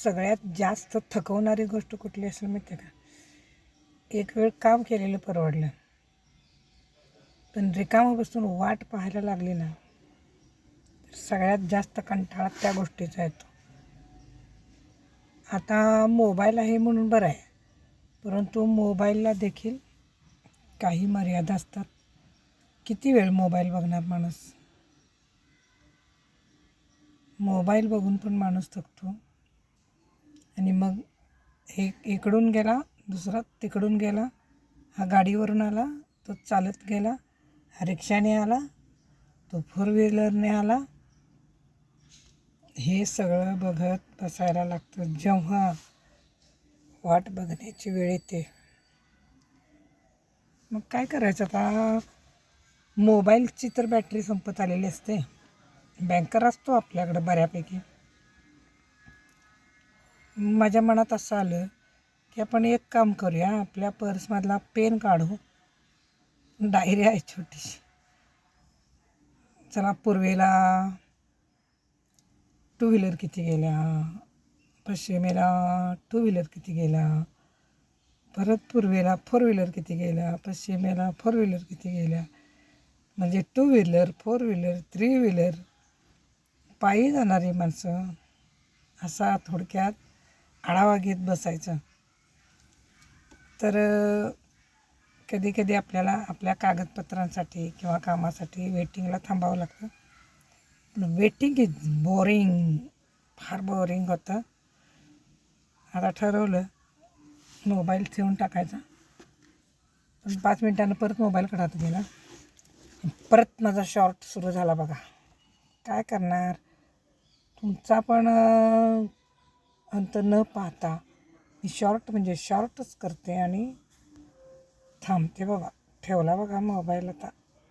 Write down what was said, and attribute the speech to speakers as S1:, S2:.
S1: सगळ्यात जास्त थकवणारी गोष्ट कुठली असेल माहिती आहे का? एक वेळ काम केलेलं परवडलं, पण रिकामं बसून वाट पाहायला लागली ना, तर सगळ्यात जास्त कंटाळा त्या गोष्टीचा येतो. आता मोबाईल आहे म्हणून बरं आहे, परंतु मोबाईलला देखील काही मर्यादा असतात. किती वेळ मोबाईल बघणार माणूस? मोबाईल बघून पण माणूस थकतो. आणि मग एक इकडून गेला, दुसरा तिकडून गेला, हा गाडीवरून आला, तो चालत गेला, हा रिक्षाने आला, तो फोर व्हीलरने आला. हे सगळं बघत बसायला लागतं. जेव्हा वाट बघण्याची वेळ येते, मग काय करायचं आता? मोबाईलची तर बॅटरी संपत आलेली असते. बँकर असतो आपल्याकडं बऱ्यापैकी. माझ्या मनात असं आलं की आपण एक काम करूया, आपल्या पर्समधला पेन काढू, डायरी आहे छोटीशी. चला, पूर्वेला टू व्हीलर किती गेल्या, पश्चिमेला टू व्हीलर किती गेल्या, परत पूर्वेला फोर व्हीलर किती गेल्या, पश्चिमेला फोर व्हीलर किती गेल्या, म्हणजे two wheeler, four wheeler, three wheeler, पायी जाणारी माणसं, असा थोडक्यात आढावा घेत बसायचं. तर कधी कधी आपल्याला आपल्या कागदपत्रांसाठी किंवा कामासाठी वेटिंगला थांबावं लागतं. वेटिंग इज बोरिंग, फार बोरिंग होतं. आता ठरवलं मोबाईल ठेवून टाकायचा, पण 5 मिनिटानं परत मोबाईल काढत गेला, परत माझा शॉर्ट सुरू झाला बघा. काय करणार? तुमचा पण अंत न पाहता मी शॉर्ट म्हणजे शॉर्टच करते आणि थांबते बघा. ठेवला बघा मोबाईल आता.